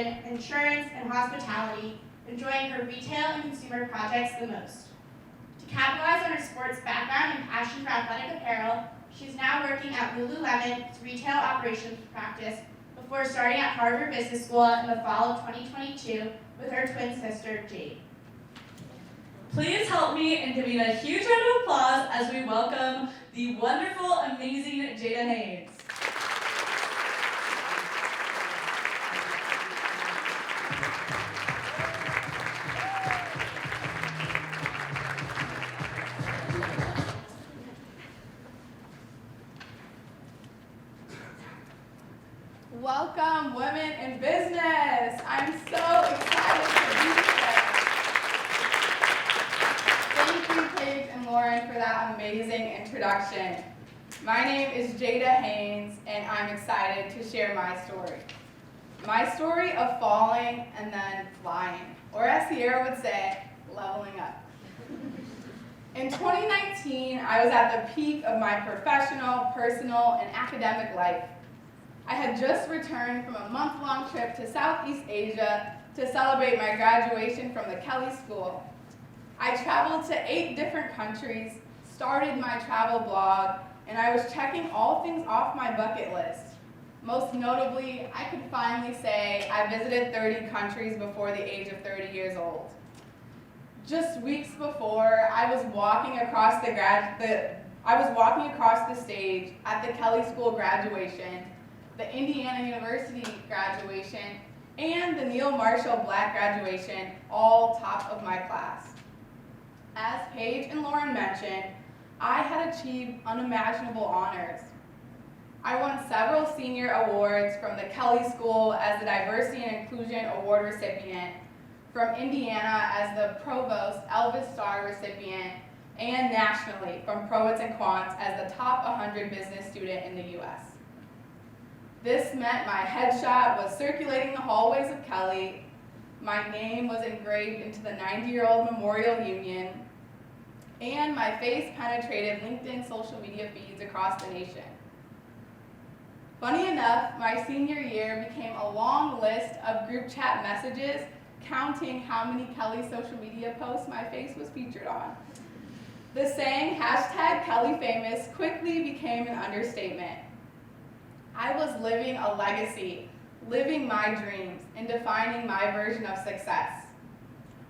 insurance, and hospitality, enjoying her retail and consumer projects the most. To capitalize on her sports background and passion for athletic apparel, she's now working at Lululemon's retail operations practice before starting at Harvard Business School in the fall of 2022 with her twin sister, Jade. Please help me in giving a huge round of applause as we welcome the wonderful, amazing Jada Haynes. Welcome, women in business. I'm so excited to be here. Thank you, Paige and Lauren, for that amazing introduction. My name is Jada Haynes, and I'm excited to share my story. My story of falling and then flying, or as Sierra would say, leveling up. In 2019, I was at the peak of my professional, personal, and academic life. I had just returned from a month-long trip to Southeast Asia to celebrate my graduation from the Kelly School. I traveled to 8 different countries, started my travel blog, and I was checking all things off my bucket list. Most notably, I could finally say I visited 30 countries before the age of 30 years old. Just weeks before, I was walking across the stage at the Kelly School graduation, the Indiana University graduation, and the Neil Marshall Black graduation, all top of my class. As Paige and Lauren mentioned, I had achieved unimaginable honors. I won several senior awards from the Kelly School as the Diversity and Inclusion Award recipient, from Indiana as the Provost Elvis Star recipient, and nationally from Prowitz and Quants as the top 100 business student in the U.S. This meant my headshot was circulating the hallways of Kelly, my name was engraved into the 90-year-old Memorial Union, and my face penetrated LinkedIn social media feeds across the nation. Funny enough, my senior year became a long list of group chat messages counting how many Kelly social media posts my face was featured on. The saying #KellyFamous quickly became an understatement. I was living a legacy, living my dreams, and defining my version of success.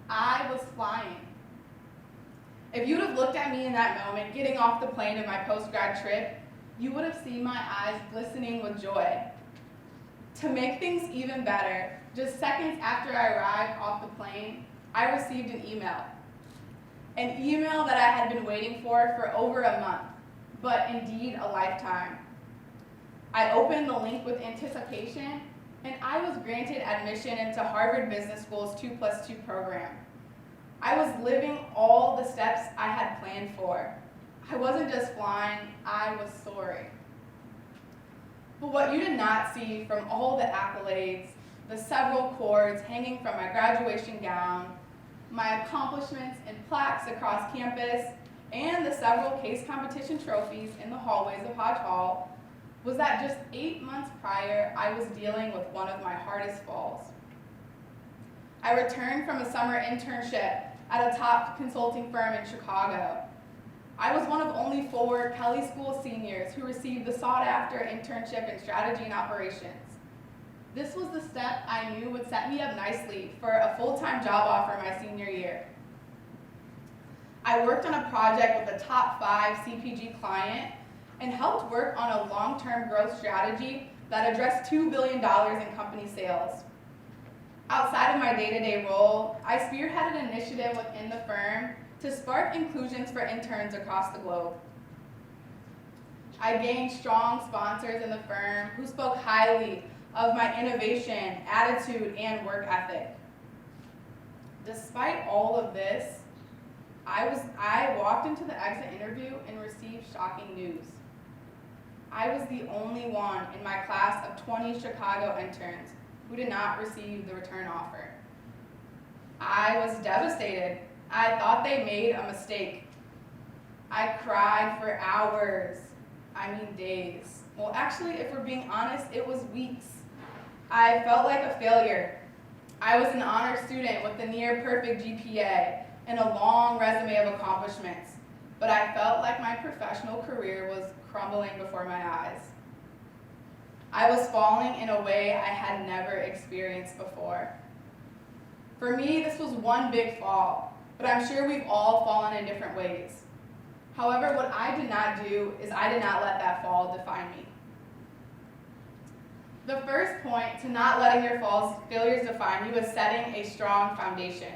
I was flying. If you'd have looked at me in that moment, getting off the plane of my post-grad trip, you would have seen my eyes glistening with joy. To make things even better, just seconds after I arrived off the plane, I received an email. An email that I had been waiting for over a month, but indeed a lifetime. I opened the link with anticipation, and I was granted admission into Harvard Business School's 2+2 program. I was living all the steps I had planned for. I wasn't just flying, I was soaring. But what you did not see from all the accolades, the several cords hanging from my graduation gown, my accomplishments and plaques across campus, and the several case competition trophies in the hallways of Hodge Hall, was that just 8 months prior, I was dealing with one of my hardest falls. I returned from a summer internship at a top consulting firm in Chicago. I was one of only 4 Kelly School seniors who received the sought-after internship in strategy and operations. This was the step I knew would set me up nicely for a full-time job offer my senior year. I worked on a project with a top 5 CPG client and helped work on a long-term growth strategy that addressed $2 billion in company sales. Outside of my day-to-day role, I spearheaded an initiative within the firm to spark inclusions for interns across the globe. I gained strong sponsors in the firm who spoke highly of my innovation, attitude, and work ethic. Despite all of this, I walked into the exit interview and received shocking news. I was the only one in my class of 20 Chicago interns who did not receive the return offer. I was devastated. I thought they made a mistake. I cried for hours. I mean days. Well, actually, if we're being honest, it was weeks. I felt like a failure. I was an honor student with a near perfect GPA and a long resume of accomplishments, but I felt like my professional career was crumbling before my eyes. I was falling in a way I had never experienced before. For me, this was one big fall, but I'm sure we've all fallen in different ways. However, what I did not do is I did not let that fall define me. The first point to not letting your failures define you is setting a strong foundation.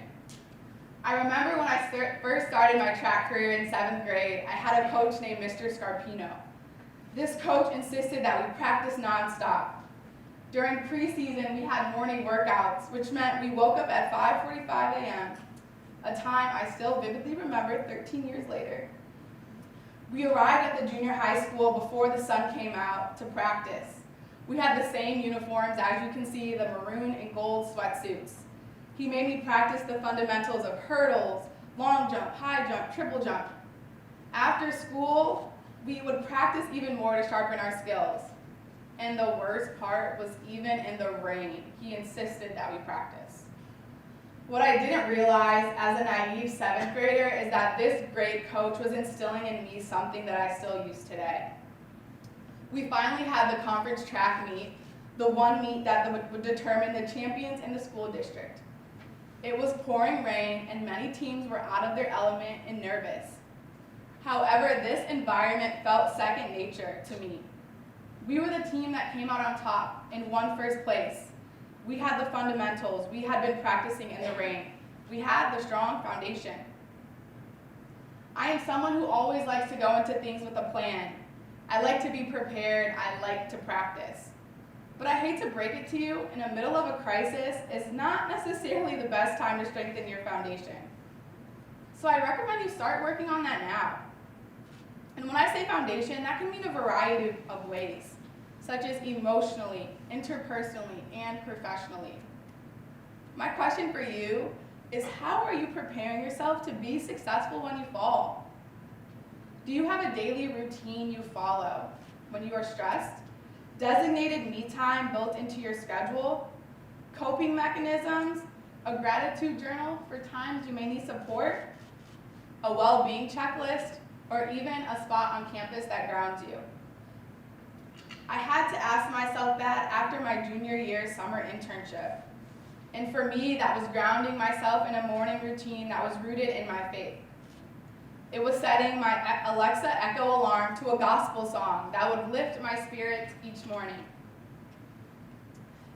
I remember when I first started my track career in 7th grade, I had a coach named Mr. Scarpino. This coach insisted that we practice nonstop. During preseason, we had morning workouts, which meant we woke up at 5:45 a.m., a time I still vividly remember 13 years later. We arrived at the junior high school before the sun came out to practice. We had the same uniforms, as you can see, the maroon and gold sweatsuits. He made me practice the fundamentals of hurdles, long jump, high jump, triple jump. After school, we would practice even more to sharpen our skills. And the worst part was even in the rain, he insisted that we practice. What I didn't realize as a naive 7th grader is that this great coach was instilling in me something that I still use today. We finally had the conference track meet, the one meet that would determine the champions in the school district. It was pouring rain and many teams were out of their element and nervous. However, this environment felt second nature to me. We were the team that came out on top and won first place. We had the fundamentals. We had been practicing in the rain. We had the strong foundation. I am someone who always likes to go into things with a plan. I like to be prepared. I like to practice. But I hate to break it to you, in the middle of a crisis is not necessarily the best time to strengthen your foundation. So I recommend you start working on that now. And when I say foundation, that can mean a variety of ways, such as emotionally, interpersonally, and professionally. My question for you is, how are you preparing yourself to be successful when you fall? Do you have a daily routine you follow when you are stressed? Designated me time built into your schedule? Coping mechanisms? A gratitude journal for times you may need support? A well-being checklist? Or even a spot on campus that grounds you? I had to ask myself that after my junior year summer internship. And for me, that was grounding myself in a morning routine that was rooted in my faith. It was setting my Alexa Echo alarm to a gospel song that would lift my spirits each morning.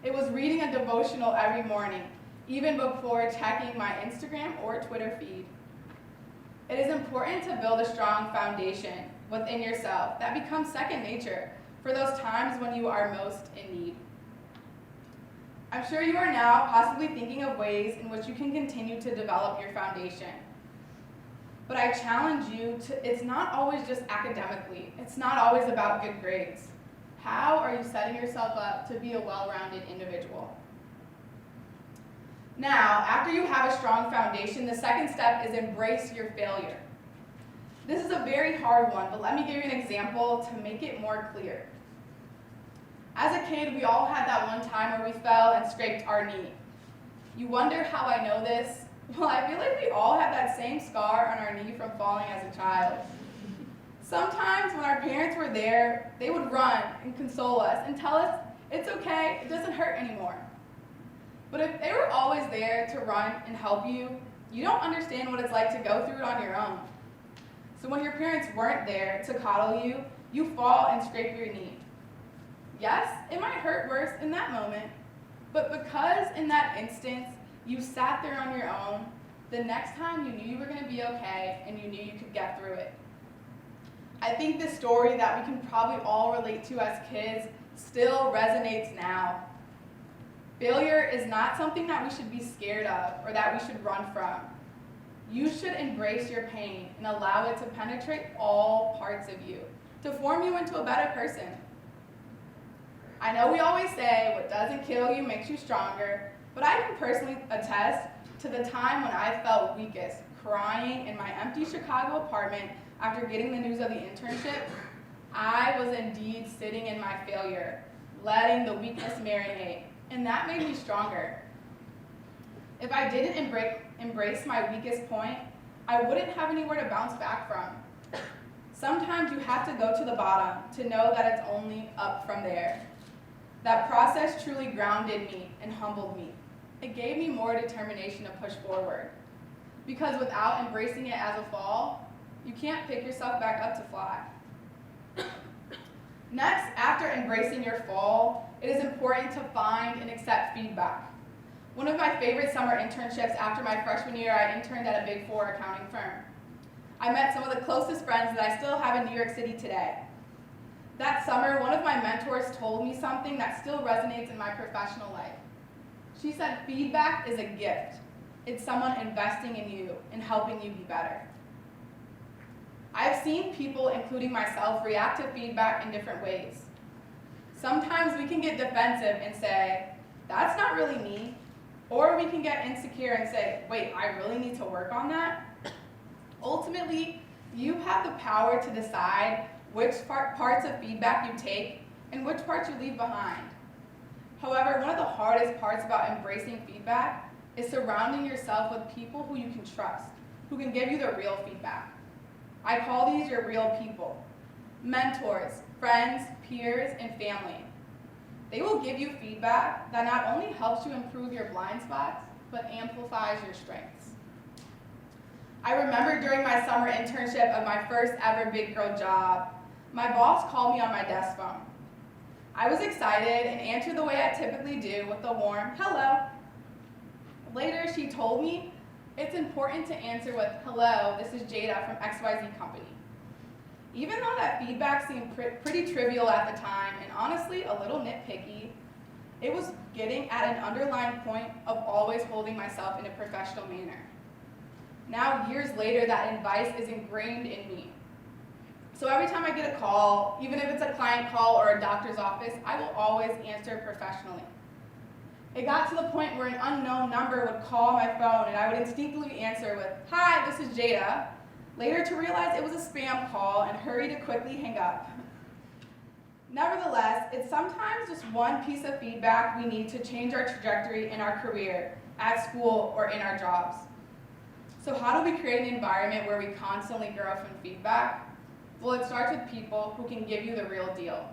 It was reading a devotional every morning, even before checking my Instagram or Twitter feed. It is important to build a strong foundation within yourself that becomes second nature for those times when you are most in need. I'm sure you are now possibly thinking of ways in which you can continue to develop your foundation. But I challenge you to, it's not always just academically. It's not always about good grades. How are you setting yourself up to be a well-rounded individual? Now, after you have a strong foundation, the second step is embrace your failure. This is a very hard one, but let me give you an example to make it more clear. As a kid, we all had that one time where we fell and scraped our knee. You wonder how I know this? Well, I feel like we all have that same scar on our knee from falling as a child. Sometimes when our parents were there, they would run and console us and tell us, it's okay, it doesn't hurt anymore. But if they were always there to run and help you, you don't understand what it's like to go through it on your own. So when your parents weren't there to coddle you, you fall and scrape your knee. Yes, it might hurt worse in that moment, but because in that instance you sat there on your own, the next time you knew you were going to be okay and you knew you could get through it. I think this story that we can probably all relate to as kids still resonates now. Failure is not something that we should be scared of or that we should run from. You should embrace your pain and allow it to penetrate all parts of you, to form you into a better person. I know we always say what doesn't kill you makes you stronger, but I can personally attest to the time when I felt weakest, crying in my empty Chicago apartment after getting the news of the internship. I was indeed sitting in my failure, letting the weakness marinate, and that made me stronger. If I didn't embrace my weakest point, I wouldn't have anywhere to bounce back from. Sometimes you have to go to the bottom to know that it's only up from there. That process truly grounded me and humbled me. It gave me more determination to push forward. Because without embracing it as a fall, you can't pick yourself back up to fly. Next, after embracing your fall, it is important to find and accept feedback. One of my favorite summer internships after my freshman year, I interned at a Big Four accounting firm. I met some of the closest friends that I still have in New York City today. That summer, one of my mentors told me something that still resonates in my professional life. She said, feedback is a gift. It's someone investing in you and helping you be better. I've seen people, including myself, react to feedback in different ways. Sometimes we can get defensive and say, that's not really me. Or we can get insecure and say, wait, I really need to work on that? Ultimately, you have the power to decide which parts of feedback you take and which parts you leave behind. However, one of the hardest parts about embracing feedback is surrounding yourself with people who you can trust, who can give you the real feedback. I call these your real people: mentors, friends, peers, and family. They will give you feedback that not only helps you improve your blind spots, but amplifies your strengths. I remember during my summer internship of my first ever big girl job, my boss called me on my desk phone. I was excited and answered the way I typically do with a warm hello. Later, she told me it's important to answer with, hello, this is Jada from XYZ company. Even though that feedback seemed pretty trivial at the time and honestly a little nitpicky, it was getting at an underlying point of always holding myself in a professional manner. Now, years later, that advice is ingrained in me. So every time I get a call, even if it's a client call or a doctor's office, I will always answer professionally. It got to the point where an unknown number would call my phone and I would instinctively answer with, hi, this is Jada, later to realize it was a spam call and hurry to quickly hang up. Nevertheless, it's sometimes just one piece of feedback we need to change our trajectory in our career, at school, or in our jobs. So how do we create an environment where we constantly grow from feedback? Well, it starts with people who can give you the real deal.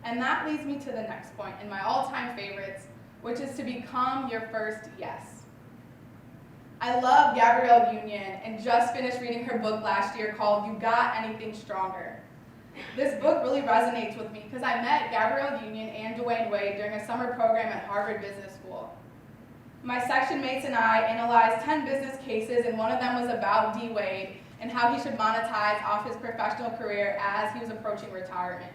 And that leads me to the next point, and my all-time favorites, which is to become your first yes. I love Gabrielle Union and just finished reading her book last year called You Got Anything Stronger. This book really resonates with me because I met Gabrielle Union and Dwayne Wade during a summer program at Harvard Business School. My section mates and I analyzed 10 business cases, and one of them was about D. Wade and how he should monetize off his professional career as he was approaching retirement.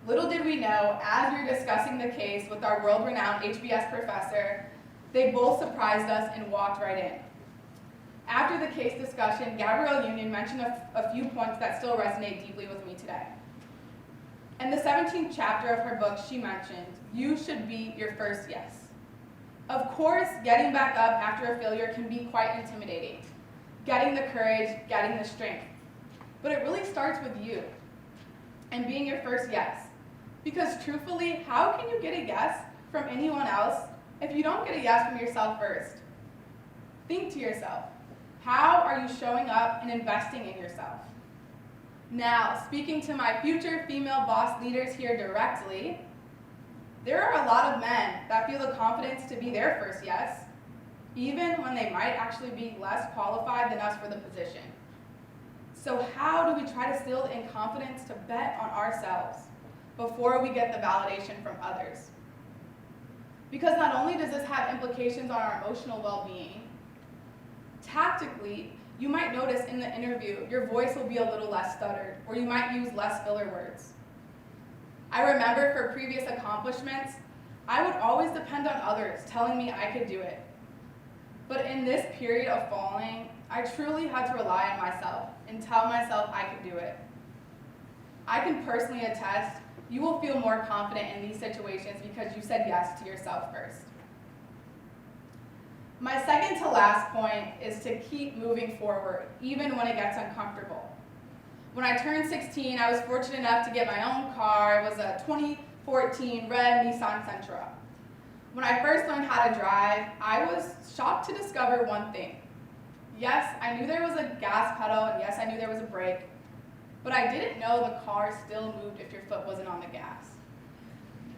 Little did we know, as we were discussing the case with our world-renowned HBS professor, they both surprised us and walked right in. After the case discussion, Gabrielle Union mentioned a few points that still resonate deeply with me today. In the 17th chapter of her book, she mentioned, you should be your first yes. Of course, getting back up after a failure can be quite intimidating. Getting the courage, getting the strength. But it really starts with you and being your first yes. Because truthfully, how can you get a yes from anyone else if you don't get a yes from yourself first? Think to yourself, how are you showing up and investing in yourself? Now, speaking to my future female boss leaders here directly, there are a lot of men that feel the confidence to be their first yes, even when they might actually be less qualified than us for the position. So how do we try to still in confidence to bet on ourselves before we get the validation from others? Because not only does this have implications on our emotional well-being, tactically, you might notice in the interview your voice will be a little less stuttered, or you might use less filler words. I remember for previous accomplishments, I would always depend on others telling me I could do it. But in this period of falling, I truly had to rely on myself and tell myself I could do it. I can personally attest, you will feel more confident in these situations because you said yes to yourself first. My second to last point is to keep moving forward, even when it gets uncomfortable. When I turned 16, I was fortunate enough to get my own car. It was a 2014 red Nissan Sentra. When I first learned how to drive, I was shocked to discover one thing. Yes, I knew there was a gas pedal, and yes, I knew there was a brake, but I didn't know the car still moved if your foot wasn't on the gas.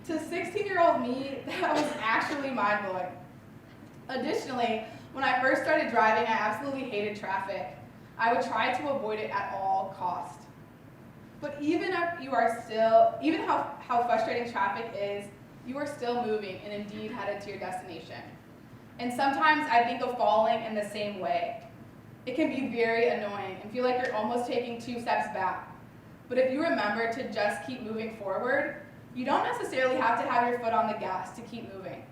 To 16-year-old me, that was actually mind-blowing. Additionally, when I first started driving, I absolutely hated traffic. I would try to avoid it at all costs. But even how frustrating traffic is, you are still moving and indeed headed to your destination. And sometimes I think of falling in the same way. It can be very annoying and feel like you're almost taking 2 steps back. But if you remember to just keep moving forward, you don't necessarily have to have your foot on the gas to keep moving.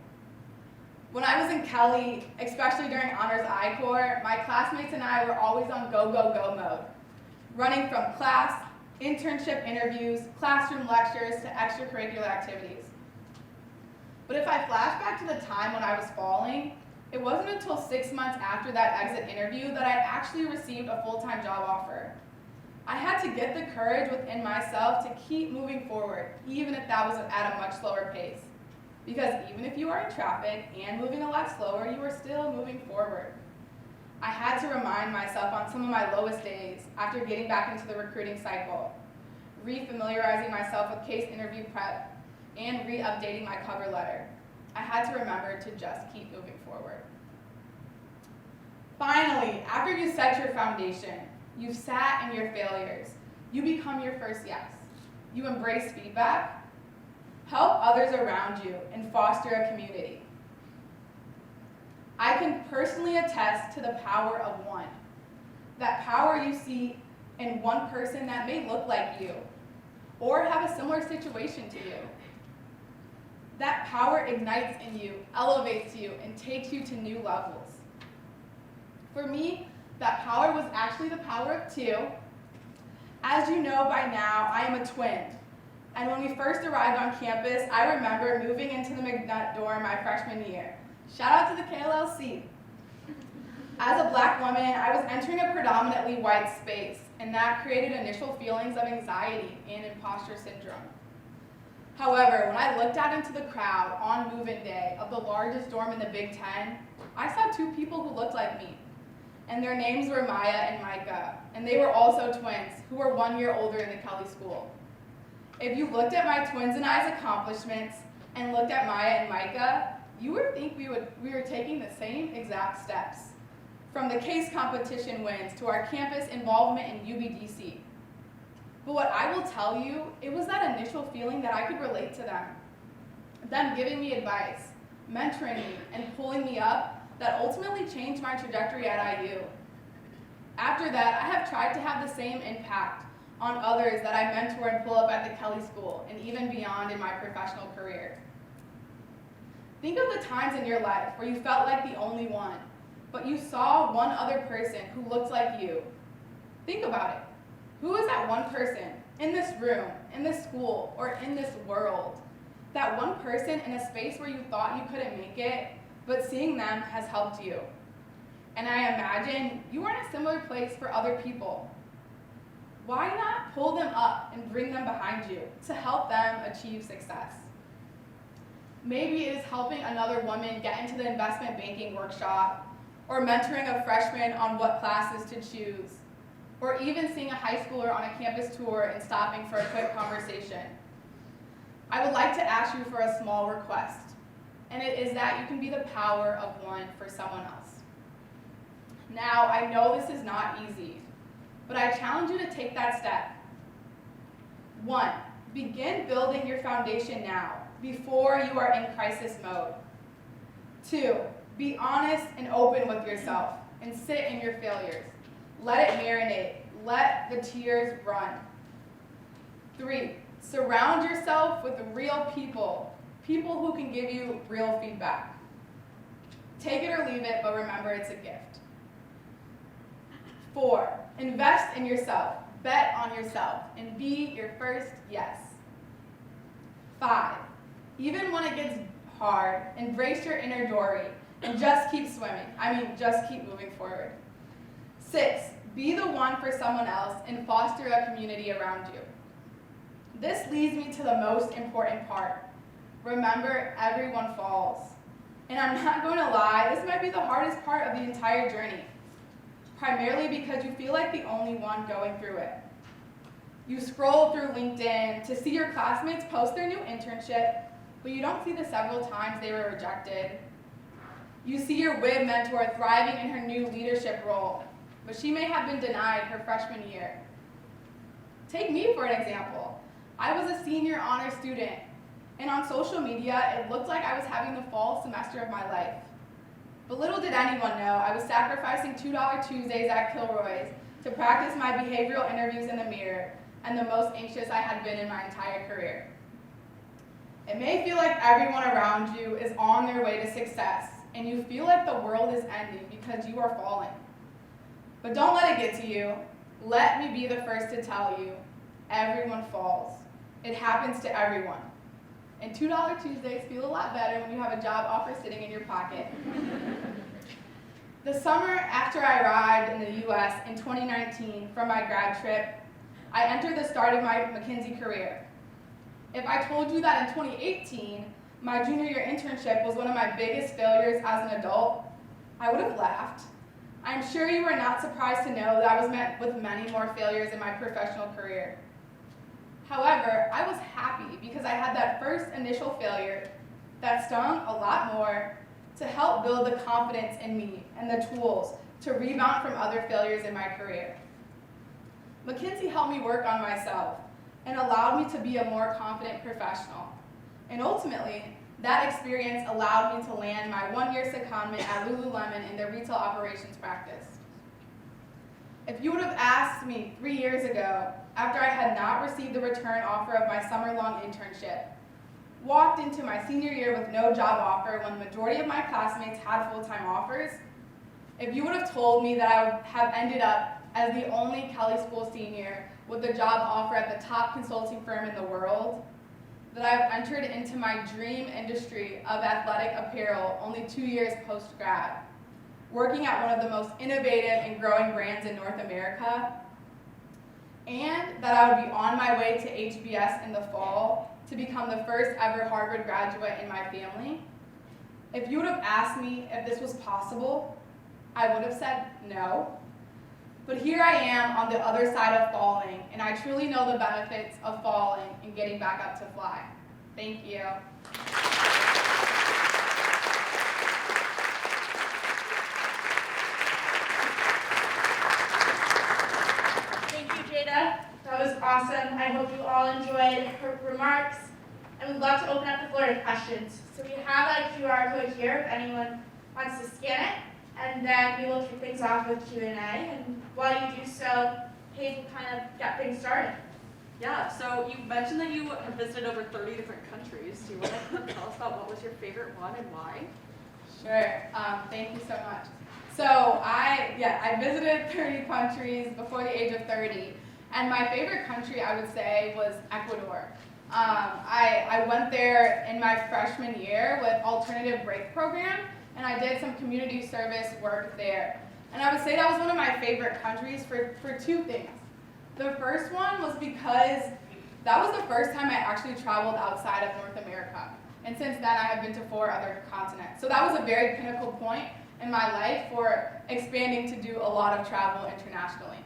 When I was in Kelly, especially during Honors I-Corps, my classmates and I were always on go, go, go mode, running from class, internship interviews, classroom lectures, to extracurricular activities. But if I flash back to the time when I was falling, it wasn't until 6 months after that exit interview that I actually received a full-time job offer. I had to get the courage within myself to keep moving forward, even if that was at a much slower pace. Because even if you are in traffic and moving a lot slower, you are still moving forward. I had to remind myself on some of my lowest days after getting back into the recruiting cycle, re-familiarizing myself with case interview prep, and re-updating my cover letter. I had to remember to just keep moving forward. Finally, after you set your foundation, you've sat in your failures, you become your first yes. You embrace feedback, help others around you, and foster a community. I can personally attest to the power of one. That power you see in one person that may look like you, or have a similar situation to you. That power ignites in you, elevates you, and takes you to new levels. For me, that power was actually the power of 2. As you know by now, I am a twin. And when we first arrived on campus, I remember moving into the McNutt dorm my freshman year. Shout out to the KLLC. As a Black woman, I was entering a predominantly white space, and that created initial feelings of anxiety and imposter syndrome. However, when I looked out into the crowd on move-in day of the largest dorm in the Big Ten, I saw 2 people who looked like me. And their names were Maya and Micah, and they were also twins who were 1 year older in the Kelly School. If you looked at my twins and I's accomplishments and looked at Maya and Micah, you would think we were taking the same exact steps, from the case competition wins to our campus involvement in UBDC. But what I will tell you, it was that initial feeling that I could relate to them giving me advice, mentoring me, and pulling me up, that ultimately changed my trajectory at IU. After that, I have tried to have the same impact on others that I mentor and pull up at the Kelly School, and even beyond in my professional career. Think of the times in your life where you felt like the only one, but you saw one other person who looked like you. Think about it. Who is that one person in this room, in this school, or in this world? That one person in a space where you thought you couldn't make it, but seeing them has helped you. And I imagine you are in a similar place for other people. Why not pull them up and bring them behind you to help them achieve success? Maybe it is helping another woman get into the investment banking workshop, or mentoring a freshman on what classes to choose, or even seeing a high schooler on a campus tour and stopping for a quick conversation. I would like to ask you for a small request, and it is that you can be the power of one for someone else. Now, I know this is not easy, but I challenge you to take that step. 1, begin building your foundation now, before you are in crisis mode. 2, be honest and open with yourself, and sit in your failures. Let it marinate. Let the tears run. 3, surround yourself with real people who can give you real feedback. Take it or leave it, but remember it's a gift. 4, invest in yourself, bet on yourself, and be your first yes. 5, even when it gets hard, embrace your inner Dory and just keep swimming. Just keep moving forward. 6, be the one for someone else and foster a community around you. This leads me to the most important part. remember, everyone falls. And I'm not going to lie, this might be the hardest part of the entire journey, primarily because you feel like the only one going through it. You scroll through LinkedIn to see your classmates post their new internship, but you don't see the several times they were rejected. You see your WIB mentor thriving in her new leadership role, but she may have been denied her freshman year. Take me for an example. I was a senior honor student, and on social media, it looked like I was having the fall semester of my life. But little did anyone know, I was sacrificing $2 Tuesdays at Kilroy's to practice my behavioral interviews in the mirror, and the most anxious I had been in my entire career. It may feel like everyone around you is on their way to success, and you feel like the world is ending because you are falling. But don't let it get to you. Let me be the first to tell you, everyone falls. It happens to everyone. And $2 Tuesdays feel a lot better when you have a job offer sitting in your pocket. The summer after I arrived in the US in 2019 from my grad trip, I entered the start of my McKinsey career. If I told you that in 2018, my junior year internship was one of my biggest failures as an adult, I would have laughed. I'm sure you are not surprised to know that I was met with many more failures in my professional career. However, I was happy because I had that first initial failure that stung a lot more to help build the confidence in me and the tools to rebound from other failures in my career. McKinsey helped me work on myself and allowed me to be a more confident professional. And ultimately, that experience allowed me to land my one-year secondment at Lululemon in their retail operations practice. If you would have asked me 3 years ago, after I had not received the return offer of my summer-long internship, walked into my senior year with no job offer when the majority of my classmates had full-time offers, if you would have told me that I would have ended up as the only Kelley School senior with a job offer at the top consulting firm in the world, that I've entered into my dream industry of athletic apparel only 2 years post-grad, working at one of the most innovative and growing brands in North America, and that I would be on my way to HBS in the fall to become the first ever Harvard graduate in my family, if you would have asked me if this was possible, I would have said no. But here I am on the other side of falling, and I truly know the benefits of falling and getting back up to fly. Thank you. Thank you, Jada. That was awesome. I hope you all enjoyed her remarks. And we'd love to open up the floor to questions. So we have a QR code here if anyone wants to scan it. And then we will kick things off with Q&A. And while you do so, Haynes will kind of get things started. Yeah, so you mentioned that you have visited over 30 different countries. Do you want to tell us about what was your favorite one and why? Sure. Thank you so much. So I visited 30 countries before the age of 30. And my favorite country, I would say, was Ecuador. I went there in my freshman year with alternative break program, and I did some community service work there. And I would say that was one of my favorite countries for two things. The first one was because that was the first time I actually traveled outside of North America. And since then, I have been to 4 other continents. So that was a very pinnacle point in my life for expanding to do a lot of travel internationally.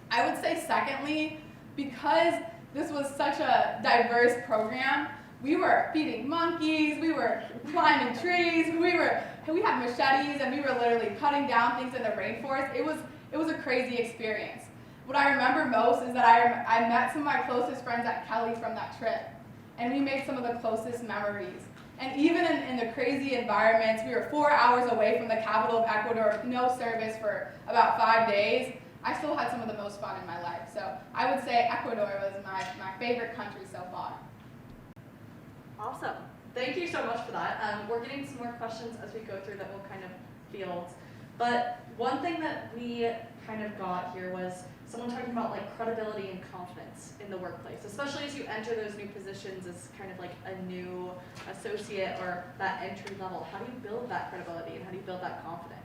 I would say secondly, because this was such a diverse program, we were feeding monkeys, we were climbing trees, we had machetes, and we were literally cutting down things in the rainforest. It was a crazy experience. What I remember most is that I met some of my closest friends at Kelley from that trip, and we made some of the closest memories. And even in the crazy environments, we were 4 hours away from the capital of Ecuador with no service for about 5 days. I still had some of the most fun in my life. So I would say Ecuador was my favorite country so far. Awesome. Thank you so much for that. We're getting some more questions as we go through that we'll kind of field. But one thing that we kind of got here was someone talking about like credibility and confidence in the workplace, especially as you enter those new positions as kind of like a new associate or that entry level. How do you build that credibility and how do you build that confidence?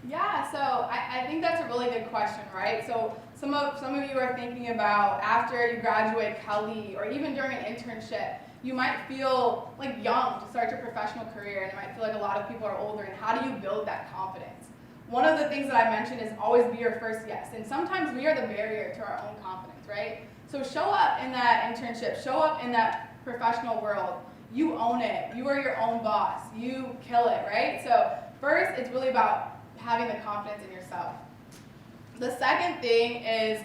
Yeah, so I think that's a really good question, right? So some of you are thinking about after you graduate Kelley or even during an internship, you might feel like young to start your professional career, and it might feel like a lot of people are older, and how do you build that confidence? One of the things that I mentioned is always be your first yes, and sometimes we are the barrier to our own confidence, right? So show up in that internship, show up in that professional world. You own it. You are your own boss. You kill it, right? So first, it's really about having the confidence in yourself. The second thing is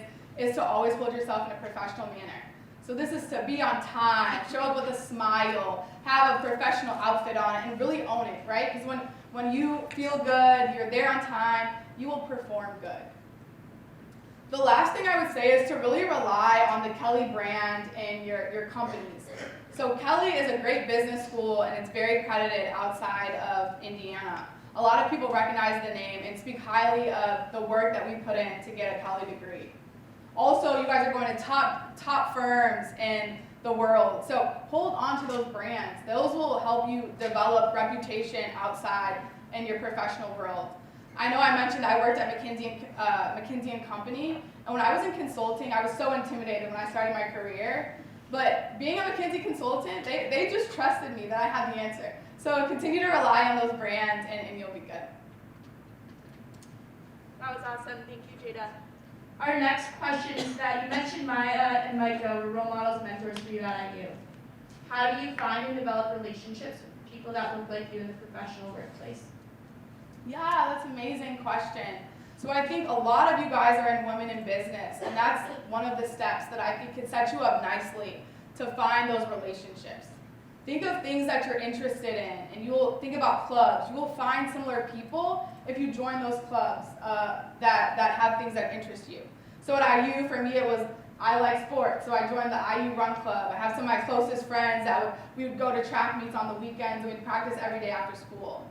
to always hold yourself in a professional manner. So this is to be on time, show up with a smile, have a professional outfit on, and really own it, right? Because when you feel good, you're there on time, you will perform good. The last thing I would say is to really rely on the Kelly brand in your companies. So Kelly is a great business school, and it's very credited outside of Indiana. A lot of people recognize the name and speak highly of the work that we put in to get a Kelly degree. Also, you guys are going to top firms in the world. So hold on to those brands. Those will help you develop reputation outside in your professional world. I know I mentioned I worked at McKinsey & Company, and when I was in consulting, I was so intimidated when I started my career. But being a McKinsey consultant, they just trusted me that I had the answer. So continue to rely on those brands, and you'll be good. That was awesome. Thank you, Jada. Our next question is that you mentioned Maya and Micah were role models, mentors for you at IU. How do you find and develop relationships with people that look like you in the professional workplace? Yeah, that's an amazing question. So I think a lot of you guys are in women in business, and that's one of the steps that I think could set you up nicely to find those relationships. Think of things that you're interested in, and you'll think about clubs. You will find similar people if you join those clubs that have things that interest you. So at IU, for me, it was I like sports, so I joined the IU Run Club. I have some of my closest friends we would go to track meets on the weekends, and we'd practice every day after school.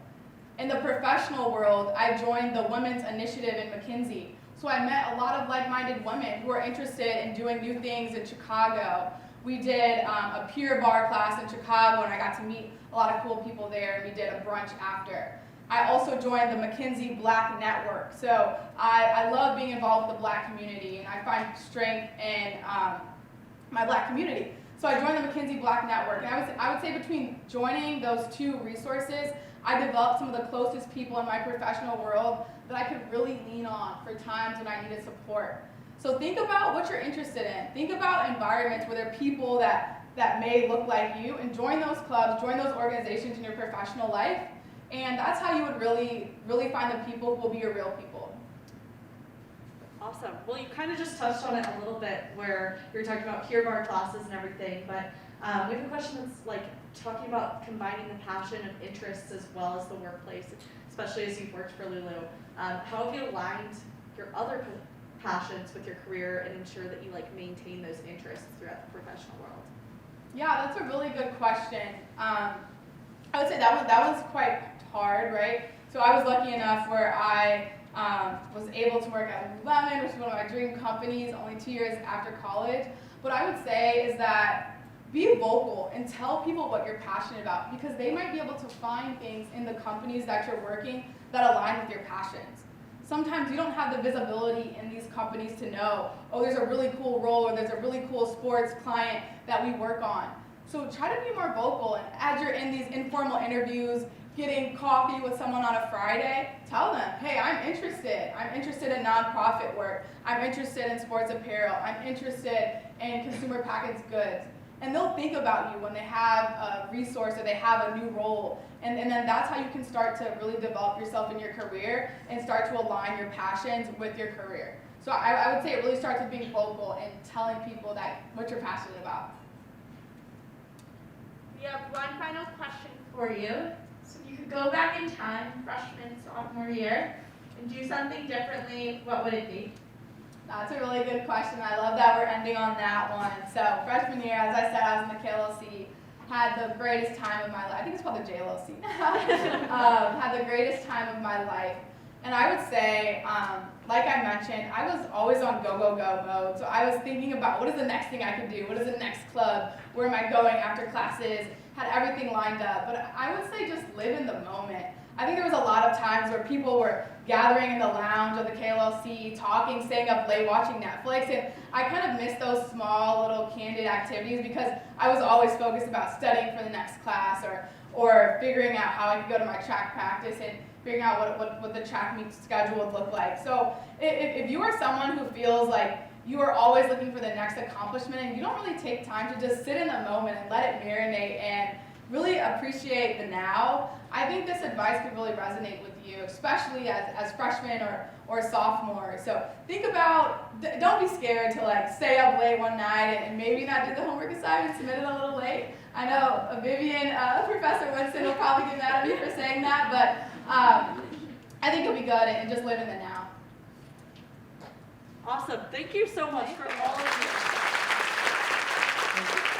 In the professional world, I joined the Women's Initiative in McKinsey. So I met a lot of like-minded women who are interested in doing new things in Chicago. We did a peer bar class in Chicago, and I got to meet a lot of cool people there, and we did a brunch after. I also joined the McKinsey Black Network. So I love being involved with the Black community, and I find strength in my Black community. So I joined the McKinsey Black Network, and I would say between joining those two resources, I developed some of the closest people in my professional world that I could really lean on for times when I needed support. So think about what you're interested in. Think about environments where there are people that may look like you, and join those clubs, join those organizations in your professional life, and that's how you would really find the people who will be your real people. Awesome. Well, you kind of just touched on it a little bit where you were talking about peer bar classes and everything, but we have a question that's like talking about combining the passion of interests as well as the workplace, especially as you've worked for Lulu. How have you aligned your other passions with your career and ensure that you maintain those interests throughout the professional world? Yeah, that's a really good question. I would say that was quite hard, right? So I was lucky enough where I was able to work at Lululemon, which is one of my dream companies, only 2 years after college. What I would say is that be vocal and tell people what you're passionate about, because they might be able to find things in the companies that you're working that align with your passions. Sometimes you don't have the visibility in these companies to know, oh, there's a really cool role or there's a really cool sports client that we work on. So try to be more vocal, and as you're in these informal interviews, getting coffee with someone on a Friday, tell them, hey, I'm interested in nonprofit work, I'm interested in sports apparel, I'm interested in consumer packaged goods. And they'll think about you when they have a resource or they have a new role. And then that's how you can start to really develop yourself in your career and start to align your passions with your career. So I would say it really starts with being vocal and telling people what you're passionate about. We have one final question for you. So if you could go back in time, freshman, sophomore year, and do something differently, what would it be? That's a really good question. I love that we're ending on that one. So freshman year, as I said, I was in the KLC, had the greatest time of my life. I think it's called the JLOC now. Had the greatest time of my life. And I would say, like I mentioned, I was always on go, go, go mode. So I was thinking about what is the next thing I could do? What is the next club? Where am I going after classes? Had everything lined up. But I would say just live in the moment. I think there was a lot of times where people were gathering in the lounge of the KLLC, talking, staying up late, watching Netflix, and I kind of missed those small little candid activities because I was always focused about studying for the next class or figuring out how I could go to my track practice and figuring out what the track meet schedule would look like. So if you are someone who feels like you are always looking for the next accomplishment and you don't really take time to just sit in the moment and let it marinate and really appreciate the now, I think this advice could really resonate with you, especially as freshmen or sophomores. So think about, don't be scared to like stay up late one night and maybe not do the homework assignment, submit it a little late. I know Vivian, Professor Winston will probably get mad at me for saying that, but I think it'll be good and just live in the now. Awesome. Thank you so much for all of you.